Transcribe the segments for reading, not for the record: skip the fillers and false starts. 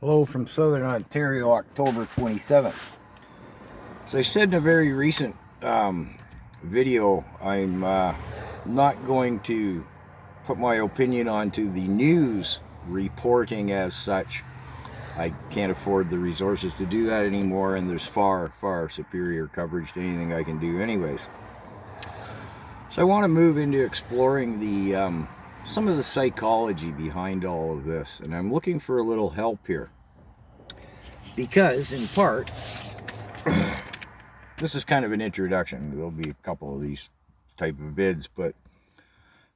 Hello from Southern Ontario, October 27th. As I said in a very recent video, I'm not going to put my opinion onto the news reporting as such. I can't afford the resources to do that anymore, and there's far, far superior coverage to anything I can do anyways. So I want to move into exploring the some of the psychology behind all of this, and I'm looking for a little help here. Because, in part, this is kind of an introduction. There'll be a couple of these type of vids, but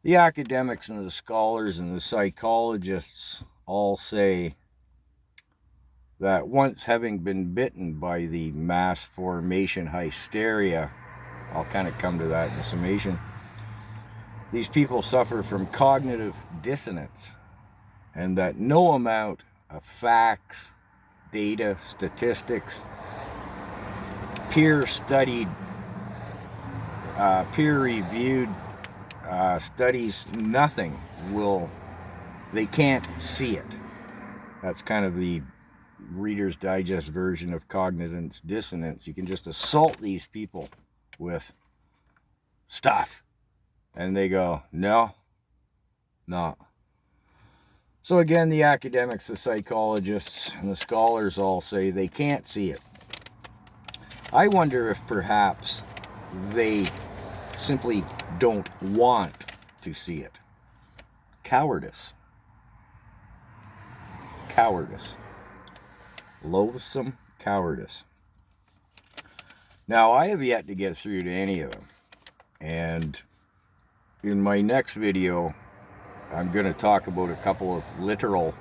the academics and the scholars and the psychologists all say that once having been bitten by the mass formation hysteria, I'll kind of come to that in the summation, these people suffer from cognitive dissonance, and that no amount of facts, data, statistics, peer-studied, peer-reviewed studies, nothing will, they can't see it. That's kind of the Reader's Digest version of cognitive dissonance. You can just assault these people with stuff, and they go, no. So again, the academics, the psychologists, and the scholars all say they can't see it. I wonder if perhaps they simply don't want to see it. Cowardice. Loathsome cowardice. Now, I have yet to get through to any of them. And in my next video, I'm going to talk about a couple of literal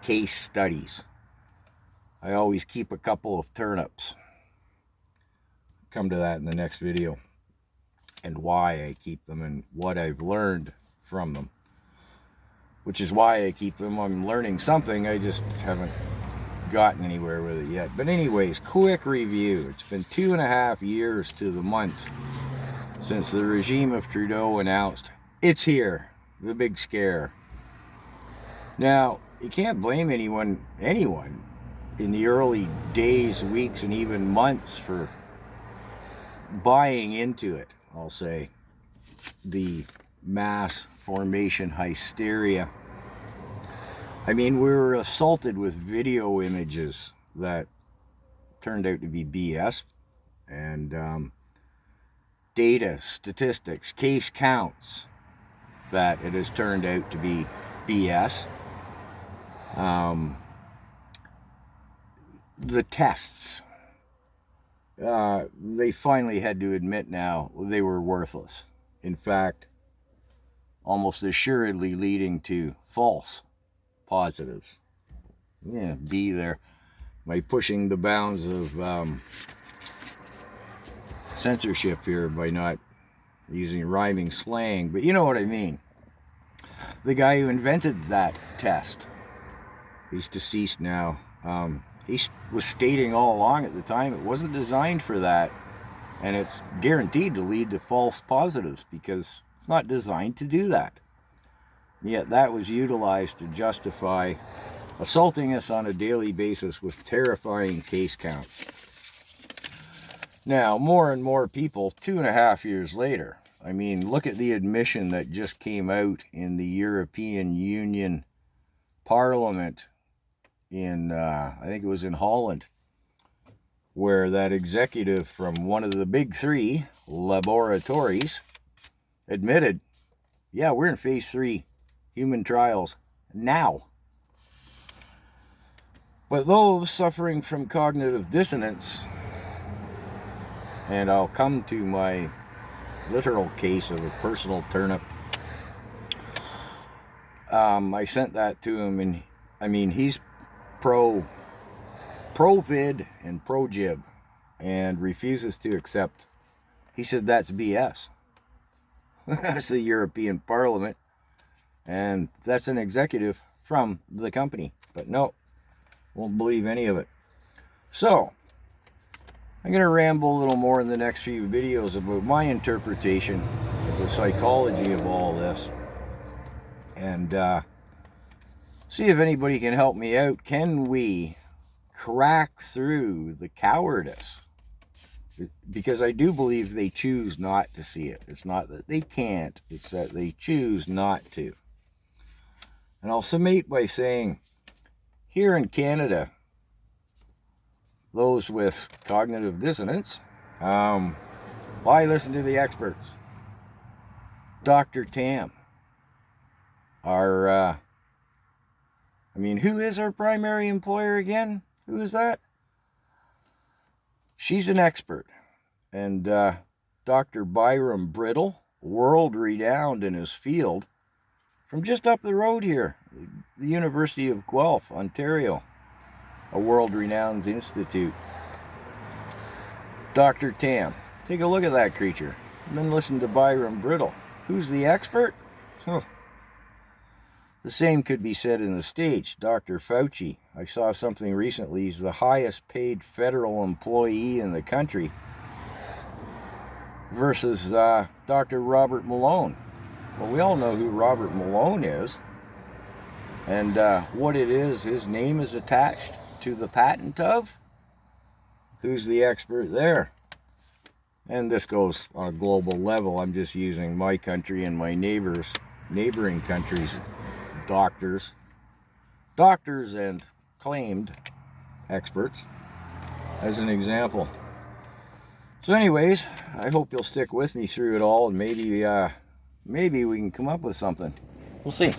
case studies. I always keep a couple of turnips. Come to that in the next video. And why I keep them and what I've learned from them. Which is why I keep them. I'm learning something. I just haven't gotten anywhere with it yet. But anyways, quick review. It's been 2.5 years to the month since the regime of Trudeau announced it's here. The big scare. Now, you can't blame anyone in the early days, weeks, and even months for buying into it, I'll say. The mass formation hysteria. I mean, we were assaulted with video images that turned out to be BS. And data, statistics, case counts that it has turned out to be BS. The tests, they finally had to admit now they were worthless. In fact, almost assuredly leading to false positives. Yeah, B there. By pushing the bounds of censorship here by not using rhyming slang, but you know what I mean. The guy who invented that test, he's deceased now, he was stating all along at the time it wasn't designed for that, and it's guaranteed to lead to false positives because it's not designed to do that. And yet that was utilized to justify assaulting us on a daily basis with terrifying case counts. Now, more and more people, 2.5 years later, I mean, look at the admission that just came out in the European Union Parliament in, I think it was in Holland, where that executive from one of the big three laboratories admitted, yeah, we're in phase 3 human trials now. But those suffering from cognitive dissonance, and I'll come to my literal case of a personal turnip. I sent that to him, and I mean, he's pro-vid and pro-jib, and refuses to accept. He said that's BS. That's the European Parliament, and that's an executive from the company. But no, won't believe any of it. So I'm going to ramble a little more in the next few videos about my interpretation of the psychology of all this. And See if anybody can help me out. Can we crack through the cowardice? Because I do believe they choose not to see it. It's not that they can't, it's that they choose not to. And I'll summate by saying, here in Canada, those with cognitive dissonance, why listen to the experts? Dr. Tam, our, who is our primary employer again? Who is that? She's an expert. And Dr. Byram Brittle, world-renowned in his field, from just up the road here, the University of Guelph, Ontario, a world-renowned institute. Dr. Tam, take a look at that creature, and then listen to Byram Brittle. Who's the expert? The same could be said in the States. Dr. Fauci, I saw something recently, he's the highest paid federal employee in the country, versus Dr. Robert Malone. Well, we all know who Robert Malone is, and what it is his name is attached to the patent of. Who's the expert there? And this goes on a global level. I'm just using my country and my neighboring countries' doctors and claimed experts as an example. So anyways, I hope you'll stick with me through it all, and maybe we can come up with something. We'll see.